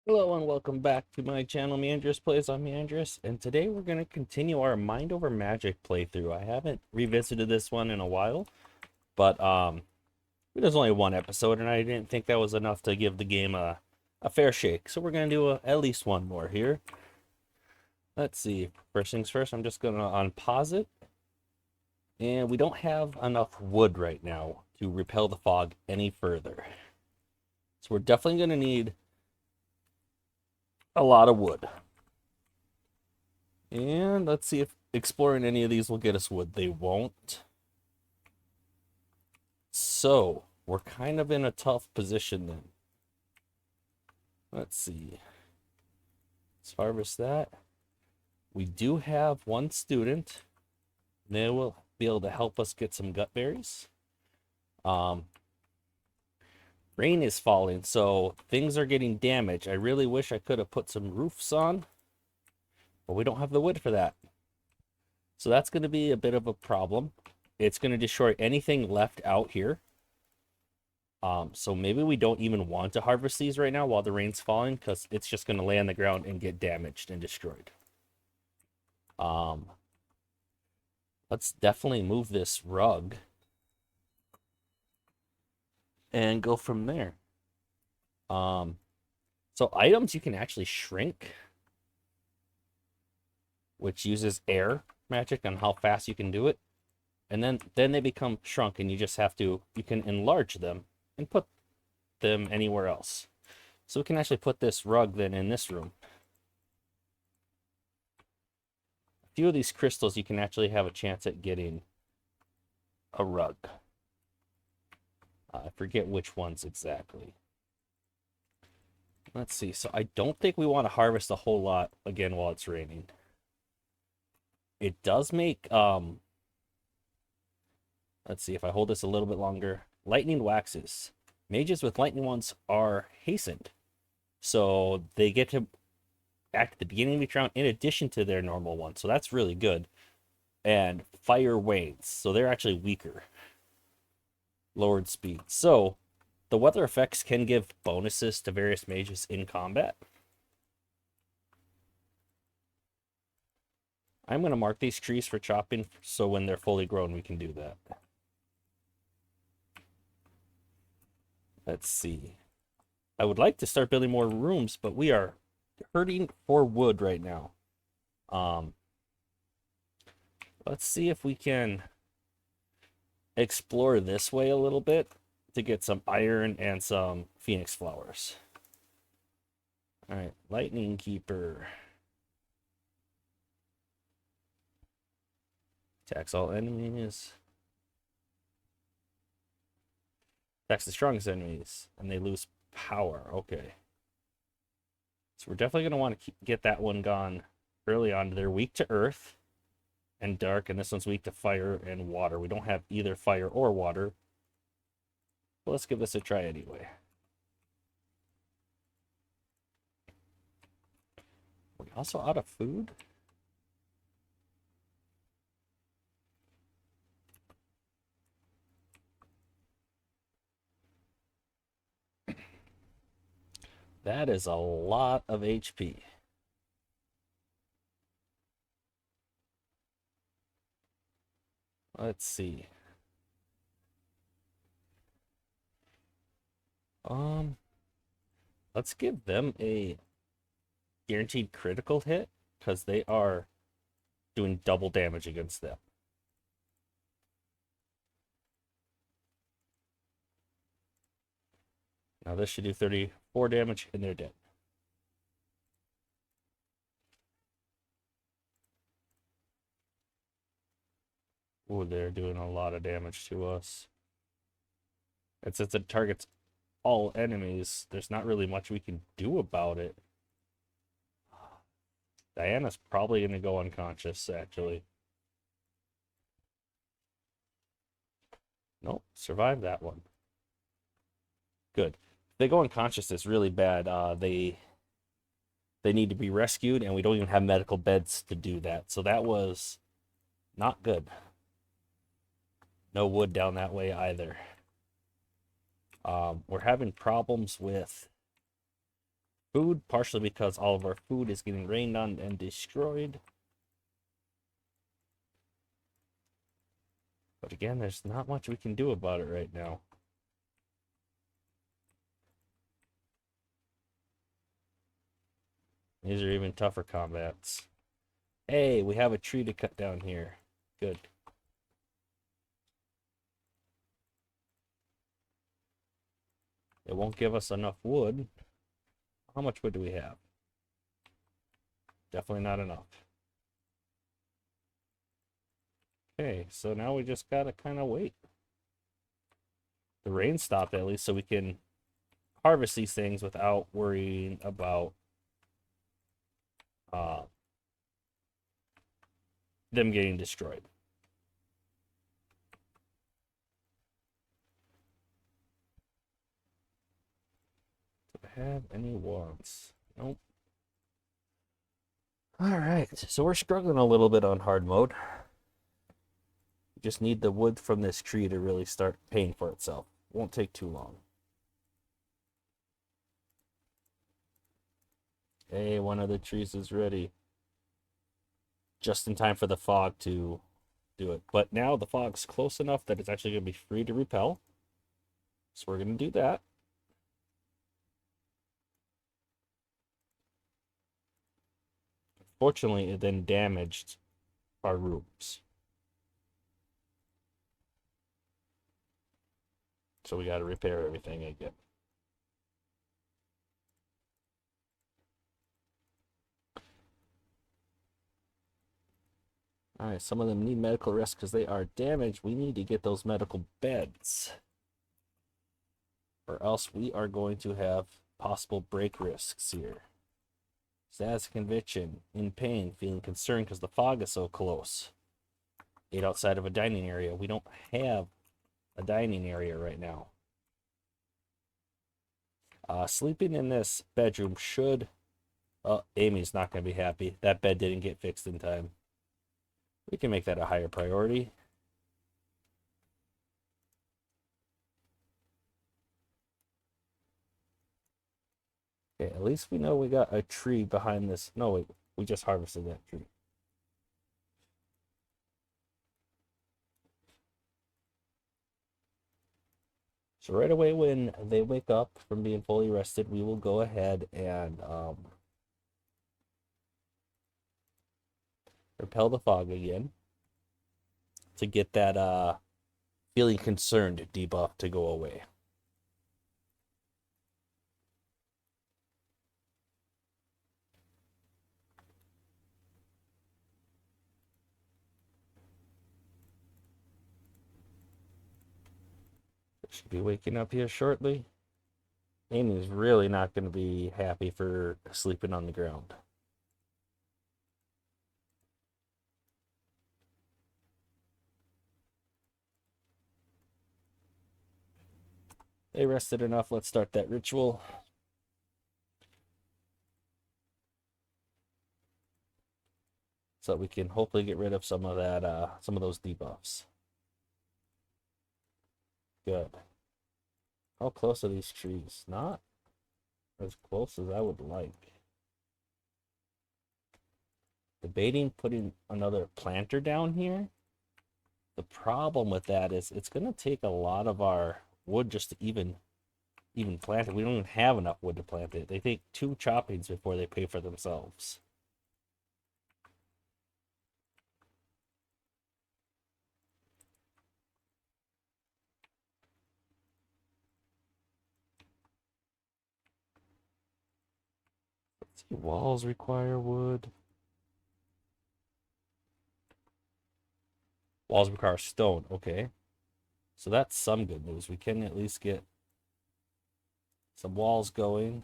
Hello and welcome back to my channel, Meandrous Plays. I'm Meandrous, and today we're going to continue our Mind Over Magic playthrough. I haven't revisited this one in a while, but there's only one episode, and I didn't think that was enough to give the game a fair shake. So we're going to do at least one more here. Let's see. First things first, I'm just going to unpause it. And we don't have enough wood right now to repel the fog any further. So we're definitely going to need a lot of wood. And let's see if exploring any of these will get us wood. They won't. So, we're kind of in a tough position then. Let's see. Let's harvest that. We do have one student. They will be able to help us get some gut berries. Rain is falling, so things are getting damaged. I really wish I could have put some roofs on, but we don't have the wood for that. So that's going to be a bit of a problem. It's going to destroy anything left out here. So maybe we don't even want to harvest these right now while the rain's falling, because it's just going to lay on the ground and get damaged and destroyed. Let's definitely move this rug and go from there. So items you can actually shrink, which uses air magic on how fast you can do it. And then they become shrunk, and you just have to, you can enlarge them and put them anywhere else. So we can actually put this rug then in this room. A few of these crystals you can actually have a chance at getting a rug. I forget which ones exactly. Let's see. So I don't think we want to harvest a whole lot again while it's raining. It does make let's see if I hold this a little bit longer. Lightning waxes. Mages with lightning ones are hastened. So they get to act at the beginning of each round in addition to their normal one. So that's really good. And fire wanes. So they're actually weaker. Lowered speed. So the weather effects can give bonuses to various mages in combat. I'm going to mark these trees for chopping, so when they're fully grown, we can do that. Let's see. I would like to start building more rooms, but we are hurting for wood right now. Let's see if we can explore this way a little bit to get some iron and some phoenix flowers. All right, lightning keeper. Attacks all enemies. Attacks the strongest enemies, and they lose power. Okay. So we're definitely going to want to get that one gone early on. They're weak to earth and dark, and this one's weak to fire and water. We don't have either fire or water. But let's give this a try anyway. We're also out of food. That is a lot of HP. Let's see. Let's give them a guaranteed critical hit, because they are doing double damage against them. Now this should do 34 damage, and they're dead. Oh, they're doing a lot of damage to us. And since it targets all enemies, there's not really much we can do about it. Diana's probably going to go unconscious, actually. Nope, survived that one. Good. If they go unconscious, it's really bad. They need to be rescued, and we don't even have medical beds to do that. So that was not good. No wood down that way either. We're having problems with food, partially because all of our food is getting rained on and destroyed. But again, there's not much we can do about it right now. These are even tougher combats. Hey, we have a tree to cut down here. Good. It won't give us enough wood. How much wood do we have? Definitely not enough. Okay, so now we just gotta kind of wait. The rain stopped at least, so we can harvest these things without worrying about them getting destroyed. Do I have any wants? Nope. All right, so we're struggling a little bit on hard mode. We just need the wood from this tree to really start paying for itself. Won't take too long. Hey, one of the trees is ready. Just in time for the fog to do it. But now the fog's close enough that it's actually going to be free to repel. So we're going to do that. Fortunately, it then damaged our rooms. So we got to repair everything again. All right, some of them need medical rest because they are damaged. We need to get those medical beds, or else we are going to have possible break risks here. Status conviction, in pain, feeling concerned because the fog is so close. Ate outside of a dining area. We don't have a dining area right now. Sleeping in this bedroom should... Oh, Amy's not going to be happy. That bed didn't get fixed in time. We can make that a higher priority. Okay, at least we know we got a tree behind this. No, wait, we just harvested that tree. So right away when they wake up from being fully rested, we will go ahead and repel the fog again to get that feeling concerned debuff to go away. Should be waking up here shortly. Amy's really not going to be happy for sleeping on the ground. They rested enough. Let's start that ritual. So we can hopefully get rid of some of that, some of those debuffs. Good. How close are these trees? Not as close as I would like. Debating putting another planter down here. The problem with that is it's going to take a lot of our wood just to even plant it. We don't even have enough wood to plant it. They take 2 choppings before they pay for themselves. Let's see, walls require wood. Walls require stone, okay. So that's some good news. We can at least get some walls going.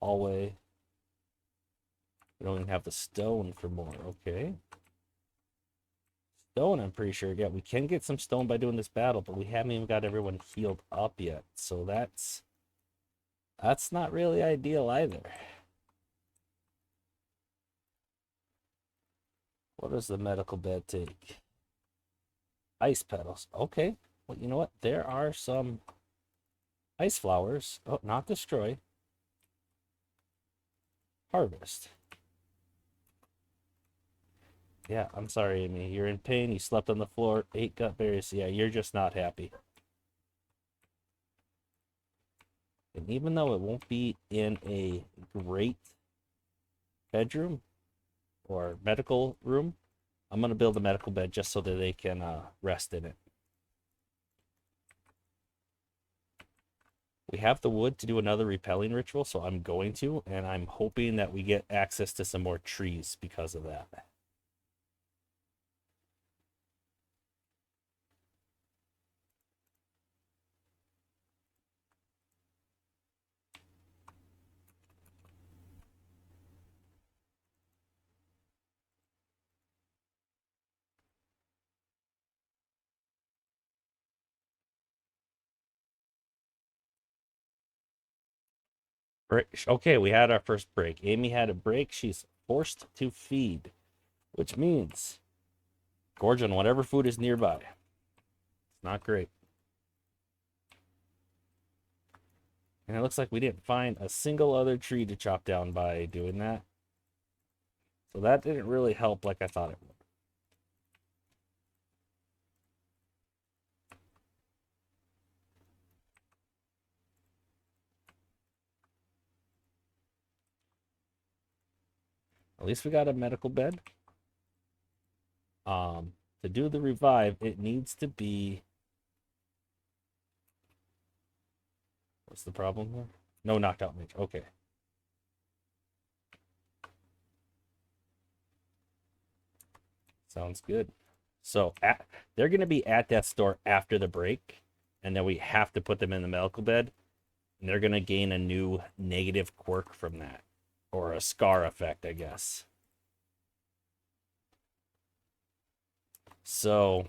Hallway. We don't even have the stone for more, okay. Stone, I'm pretty sure. Yeah, we can get some stone by doing this battle, but we haven't even got everyone healed up yet. So that's not really ideal either. What does the medical bed take? Ice petals. Okay. Well, you know what? There are some ice flowers. Oh, not destroy. Harvest. Yeah, I'm sorry, Amy. You're in pain. You slept on the floor, ate gut berries. Yeah, you're just not happy. And even though it won't be in a great bedroom or medical room, I'm going to build a medical bed just so that they can rest in it. We have the wood to do another repelling ritual, so I'm going to, and I'm hoping that we get access to some more trees because of that. Okay, we had our first break. Amy had a break. She's forced to feed, which means gorge on whatever food is nearby. It's not great. And it looks like we didn't find a single other tree to chop down by doing that. So that didn't really help like I thought it would. At least we got a medical bed. To do the revive, it needs to be... What's the problem here? No knocked out mage. Okay. Sounds good. So they're going to be at that store after the break, and then we have to put them in the medical bed, and they're going to gain a new negative quirk from that, or a scar effect, I guess. So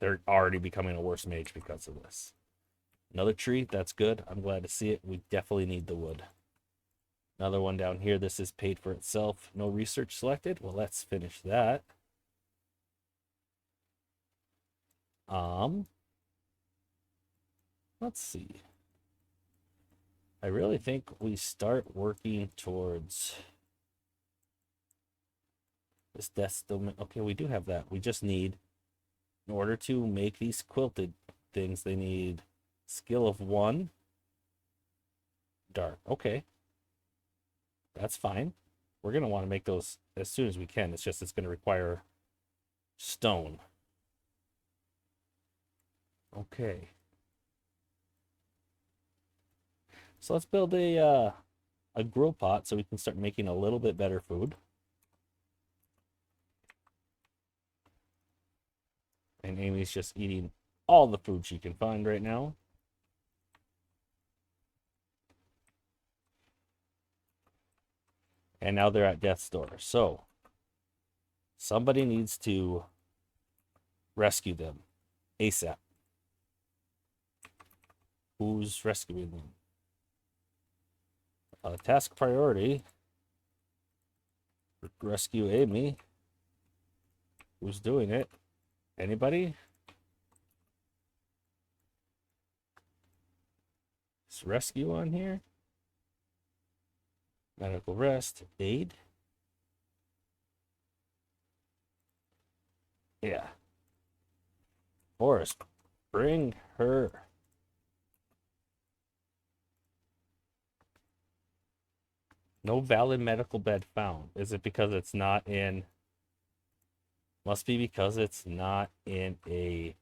they're already becoming a worse mage because of this. Another tree, that's good. I'm glad to see it. We definitely need the wood. Another one down here. This is paid for itself. No research selected. Well, let's finish that. Let's see. I really think we start working towards this death domain. Okay, we do have that. We just need, in order to make these quilted things, they need skill of 1. Dark. Okay. That's fine. We're going to want to make those as soon as we can. It's just it's going to require stone. Okay. So let's build a grow pot so we can start making a little bit better food. And Amy's just eating all the food she can find right now. And now they're at death's door. So somebody needs to rescue them ASAP. Who's rescuing them? Task priority. Rescue Amy. Who's doing it? Anybody? Is rescue on here? Medical rest. Aid? Yeah. Forrest, bring her. No valid medical bed found. Is it because it's not in... Must be because it's not in a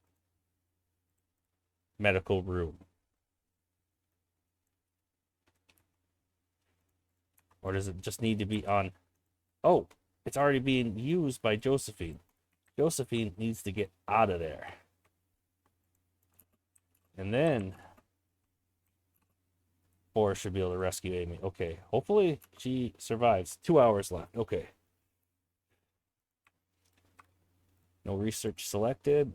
medical room. Or does it just need to be on... Oh, it's already being used by Josephine. Josephine needs to get out of there. And then Forrest should be able to rescue Amy. Okay, hopefully she survives. 2 hours left. Okay. No research selected.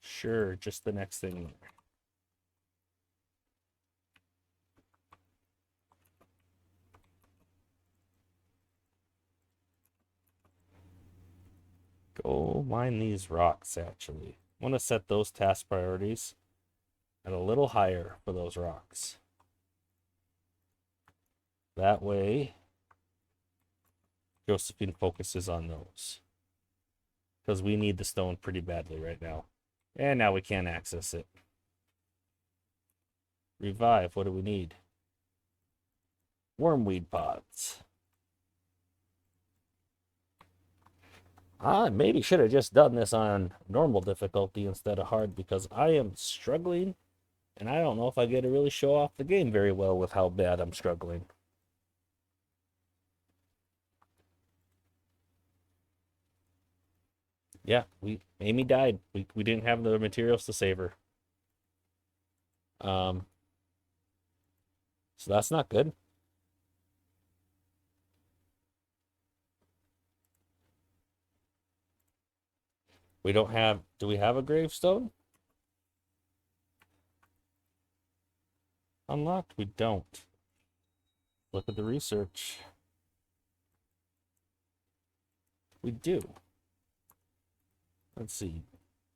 Sure, just the next thing there. Go mine these rocks, actually. I want to set those task priorities at a little higher for those rocks. That way, Josephine focuses on those. Because we need the stone pretty badly right now. And now we can't access it. Revive, what do we need? Wormweed pods. I maybe should have just done this on normal difficulty instead of hard because I am struggling and I don't know if I get to really show off the game very well with how bad I'm struggling. Yeah, Amy died. We didn't have the materials to save her. Um, so that's not good. We don't have, do we have a gravestone? Unlocked, we don't. Look at the research. We do. Let's see.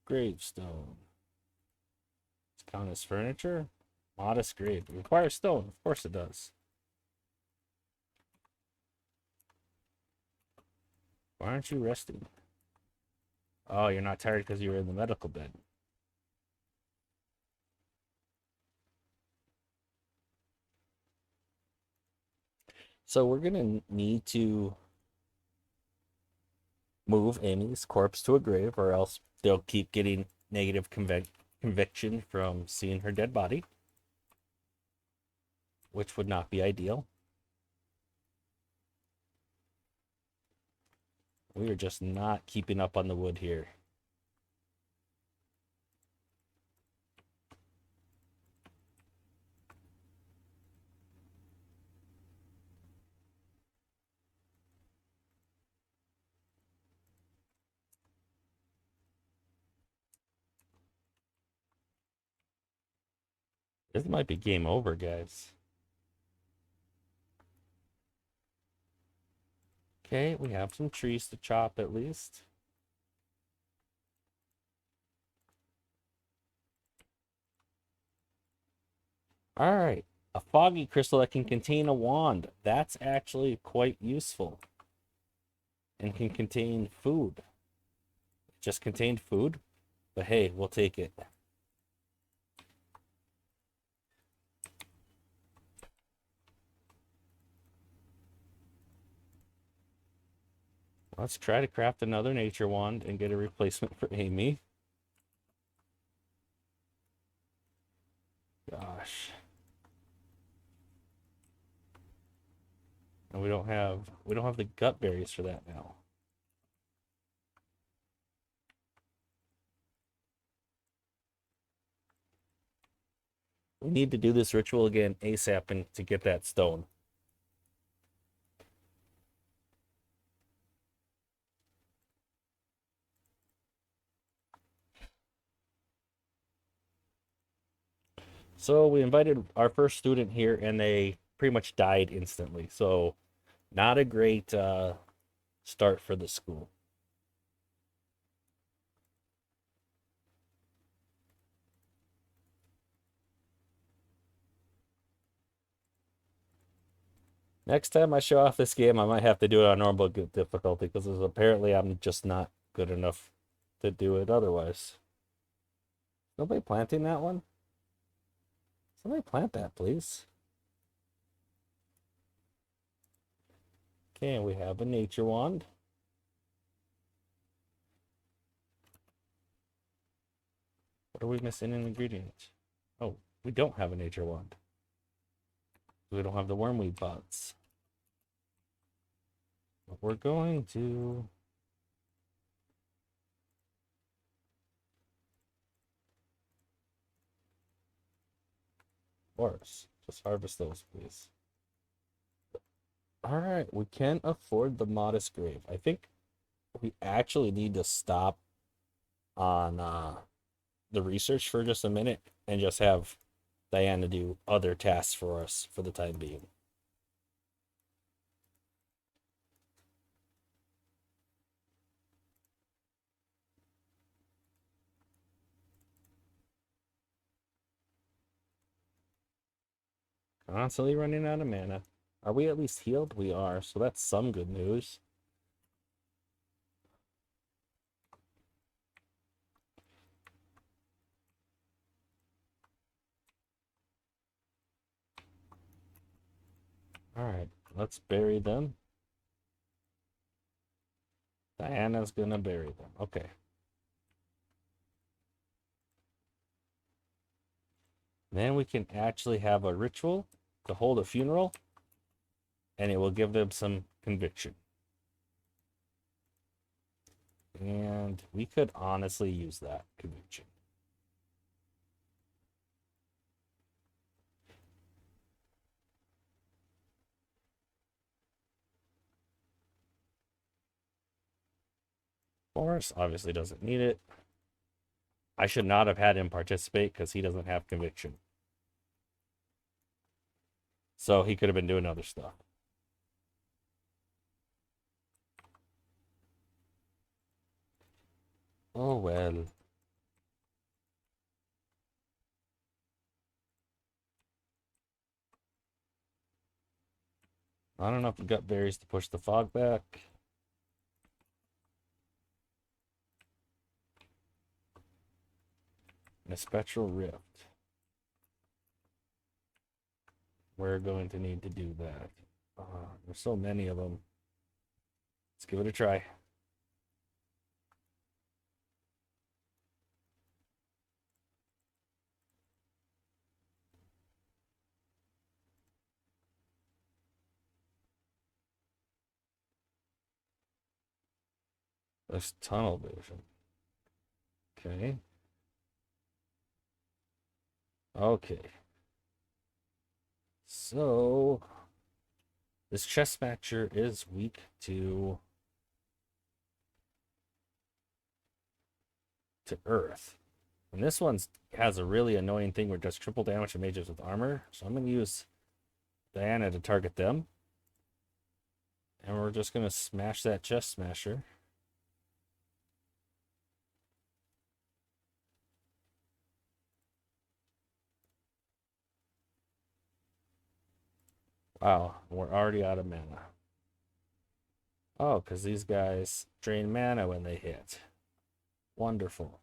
Gravestone. It's count as furniture. Modest grave. It requires stone. Of course it does. Why aren't you resting? Oh, you're not tired because you were in the medical bed. So we're going to need to move Amy's corpse to a grave or else they'll keep getting negative conviction from seeing her dead body, which would not be ideal. We are just not keeping up on the wood here. This might be game over, guys. Okay, we have some trees to chop at least. All right, a foggy crystal that can contain a wand. That's actually quite useful. And can contain food. It just contained food, but hey, we'll take it. Let's try to craft another nature wand and get a replacement for Amy. Gosh. And we don't have the gut berries for that now. We need to do this ritual again ASAP and to get that stone. So we invited our first student here and they pretty much died instantly. So not a great start for the school. Next time I show off this game, I might have to do it on normal difficulty because apparently I'm just not good enough to do it otherwise. Nobody planting that one? Somebody plant that, please. Okay, we have a nature wand. What are we missing in ingredients? Oh, we don't have a nature wand. We don't have the wormweed pots. But we're going to... Of course. Just harvest those, please. All right, we can afford the modest grave. I think we actually need to stop on the research for just a minute and just have Diana do other tasks for us for the time being. Constantly running out of mana. Are we at least healed? We are, so that's some good news. Alright, let's bury them. Diana's gonna bury them. Okay. Then we can actually have a ritual to hold a funeral, and it will give them some conviction. And we could honestly use that conviction. Boris obviously doesn't need it. I should not have had him participate because he doesn't have conviction. So he could have been doing other stuff. Oh well. I don't know if we got berries to push the fog back. A spectral rift. We're going to need to do that. There's so many of them. Let's give it a try. There's tunnel vision. Okay. Okay. So this chess matcher is weak to earth. And this one has a really annoying thing where it does triple damage to mages with armor. So I'm going to use Diana to target them. And we're just going to smash that chest smasher. Wow, we're already out of mana. Oh, because these guys drain mana when they hit. Wonderful.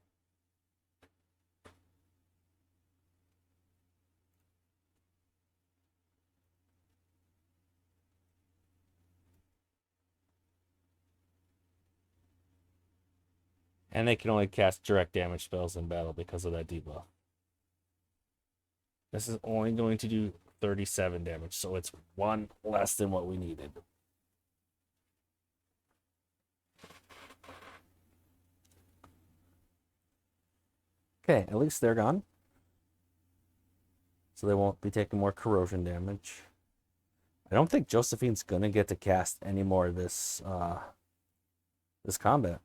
And they can only cast direct damage spells in battle because of that debuff. This is only going to do 37 damage, so it's one less than what we needed. Okay, at least they're gone. So they won't be taking more corrosion damage. I don't think Josephine's gonna get to cast any more of this this combat.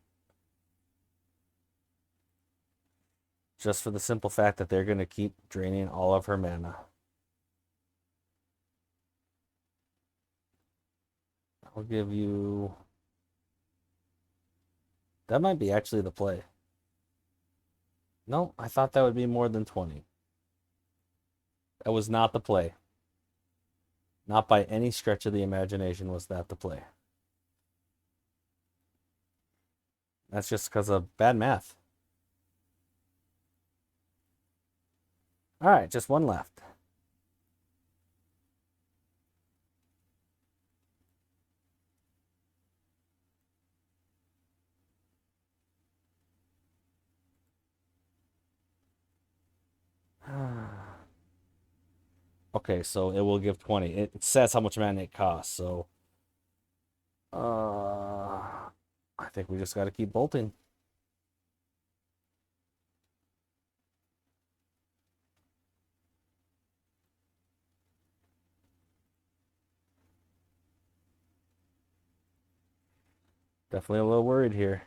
Just for the simple fact that they're gonna keep draining all of her mana. I'll give you... That might be actually the play. No, I thought that would be more than 20. That was not the play. Not by any stretch of the imagination was that the play. That's just because of bad math. All right, just one left. Okay, so it will give 20. It says how much mana it costs, so I think we just got to keep bolting. Definitely a little worried here.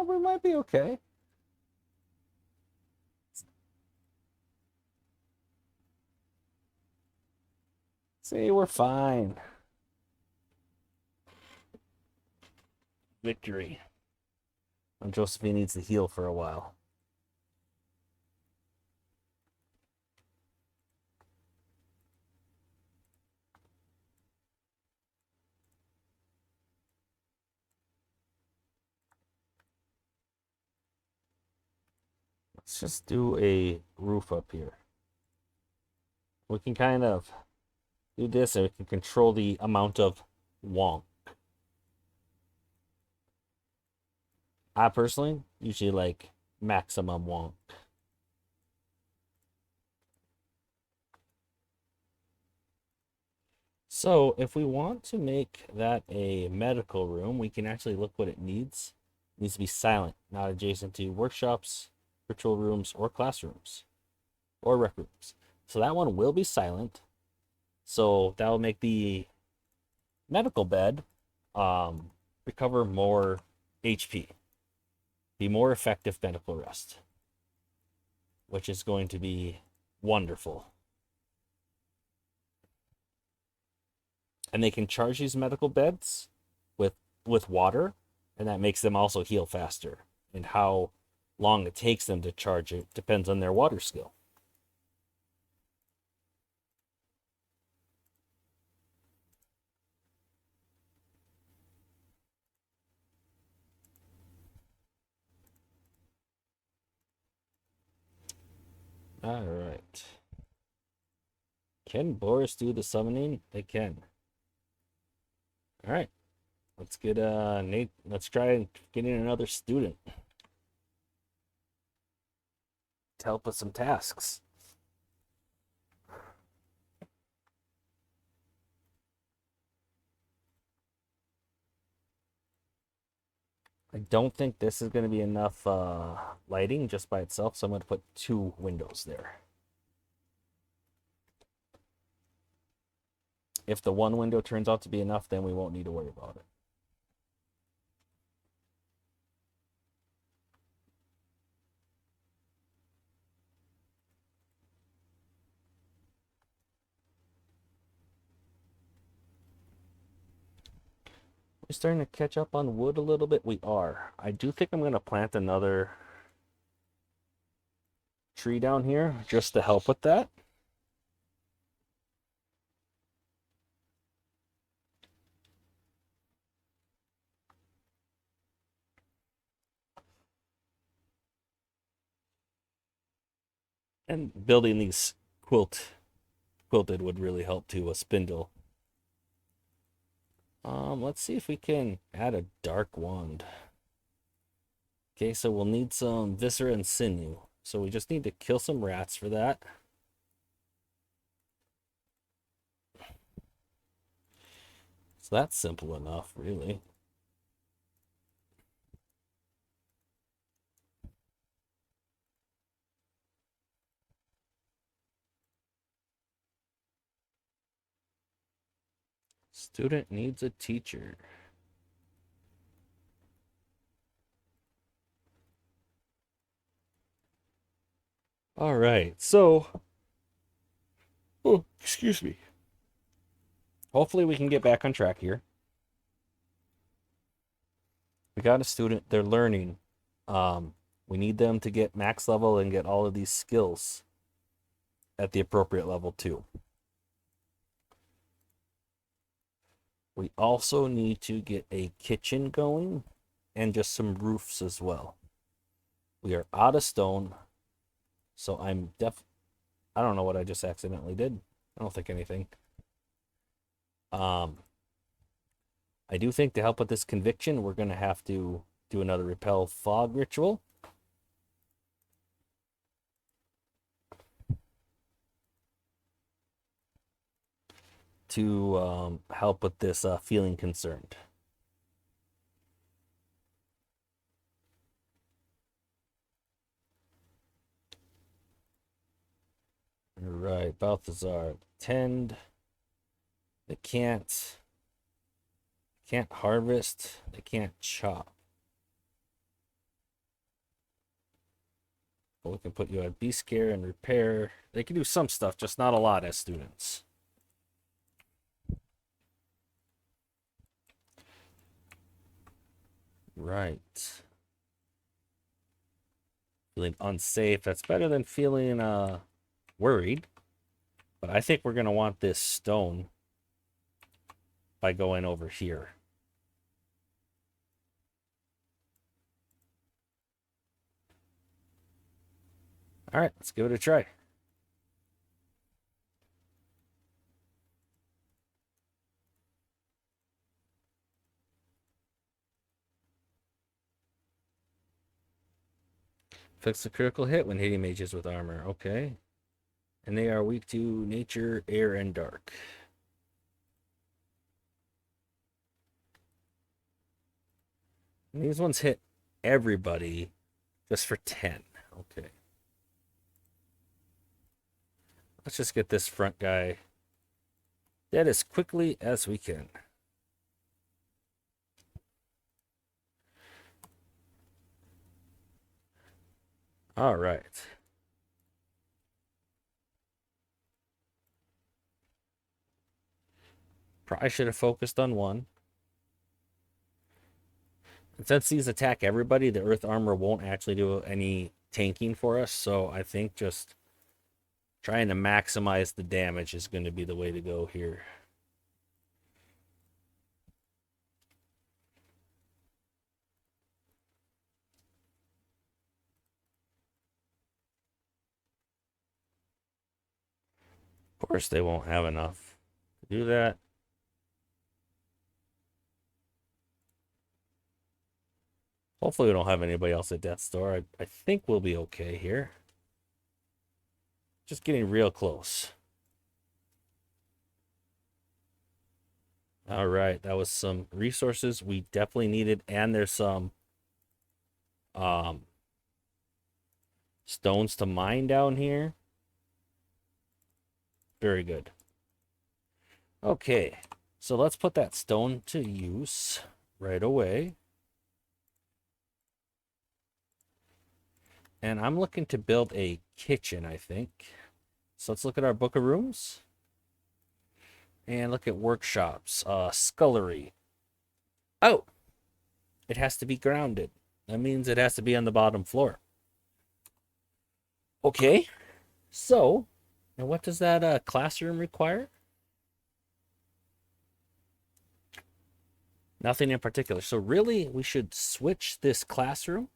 We might be okay. See, we're fine. victory. And Josephine needs to heal for a while. Let's just do a roof up here. We can kind of do this and we can control the amount of wonk. I personally usually like maximum wonk. So if we want to make that a medical room, we can actually look what it needs. It needs to be silent, not adjacent to workshops, ritual rooms, or classrooms, or rec rooms. So that one will be silent. So that will make the medical bed recover more HP. Be more effective medical rest, which is going to be wonderful. And they can charge these medical beds with water, and that makes them also heal faster. And how long it takes them to charge it depends on their water skill. All right. Can Boris do the summoning? They can. All right. Let's get Nate. Let's try and get in another student to help with some tasks. I don't think this is going to be enough lighting just by itself, so I'm going to put 2 windows there. If the 1 window turns out to be enough, then we won't need to worry about it. We're starting to catch up on wood a little bit. We are. I do think I'm going to plant another tree down here just to help with that. And building these quilted would really help too, a spindle. Let's see if we can add a dark wand. Okay, so we'll need some viscera and sinew. So we just need to kill some rats for that. So that's simple enough, really. Student needs a teacher. All right, so, oh, excuse me. Hopefully we can get back on track here. We got a student, they're learning. We need them to get max level and get all of these skills at the appropriate level too. We also need to get a kitchen going and just some roofs as well. We are out of stone, so I don't know what I just accidentally did. I don't think anything. I do think to help with this conviction, we're going to have to do another repel fog ritual. To help with this feeling concerned. All right, Balthazar, tend. They can't harvest. They can't chop. But we can put you at beast care and repair. They can do some stuff, just not a lot as students. Right. Feeling unsafe. That's better than feeling worried. But I think we're going to want this stone by going over here. All right, let's give it a try. Fix the critical hit when hitting mages with armor. Okay. And they are weak to nature, air, and dark. And these ones hit everybody just for 10. Okay. Let's just get this front guy dead as quickly as we can. All right. Probably should have focused on one. And since these attack everybody, the earth armor won't actually do any tanking for us. So I think just trying to maximize the damage is going to be the way to go here. Of course, they won't have enough to do that. Hopefully, we don't have anybody else at Death's Door. I think we'll be okay here. Just getting real close. All right, that was some resources we definitely needed, and there's some stones to mine down here. Very good. Okay, so let's put that stone to use right away. And I'm looking to build a kitchen, I think. So let's look at our book of rooms. And look at workshops. Scullery. Oh! It has to be grounded. That means it has to be on the bottom floor. Okay. So, and what does that classroom require? Nothing in particular. So really, we should switch this classroom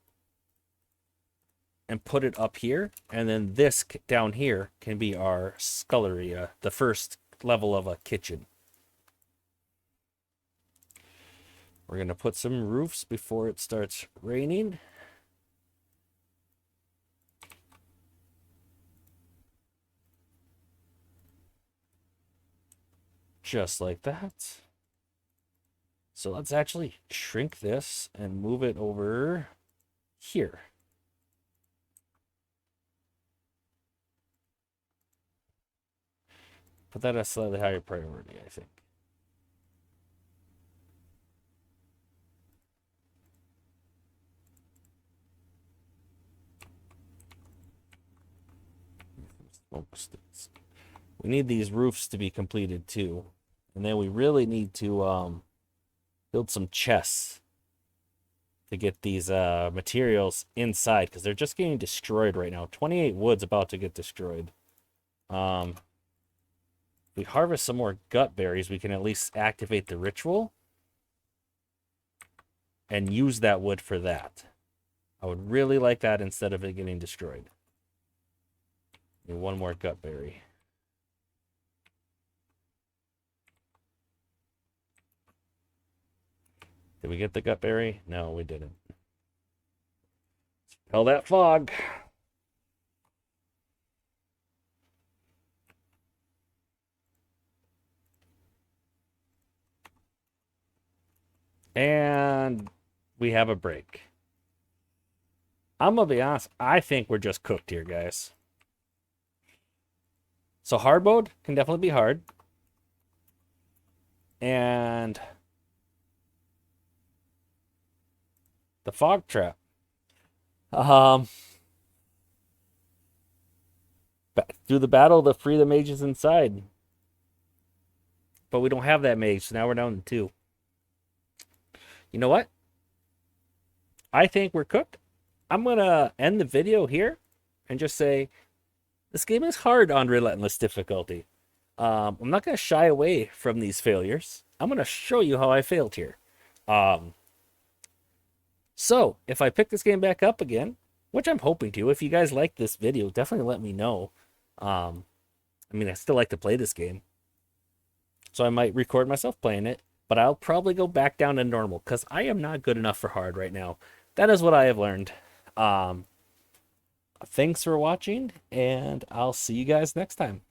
and put it up here. And then this down here can be our scullery, the first level of a kitchen. We're going to put some roofs before it starts raining. Just like that. So let's actually shrink this and move it over here. Put that at a slightly higher priority, I think. We need these roofs to be completed too. And then we really need to build some chests to get these materials inside, because they're just getting destroyed right now. 28 wood's about to get destroyed. If we harvest some more gut berries, we can at least activate the ritual and use that wood for that. I would really like that instead of it getting destroyed. Need one more gut berry. Did we get the gut berry? No, we didn't. Hell that fog. And we have a break. I'm gonna be honest, I think we're just cooked here, guys. So hard mode can definitely be hard. And the fog trap. Do the battle to free the mages inside. But we don't have that mage, so now we're down to 2. You know what? I think we're cooked. I'm going to end the video here and just say this game is hard on Relentless difficulty. I'm not going to shy away from these failures. I'm going to show you how I failed here. So, if I pick this game back up again, which I'm hoping to, if you guys like this video, definitely let me know. I mean, I still like to play this game. So I might record myself playing it, but I'll probably go back down to normal because I am not good enough for hard right now. That is what I have learned. Thanks for watching, and I'll see you guys next time.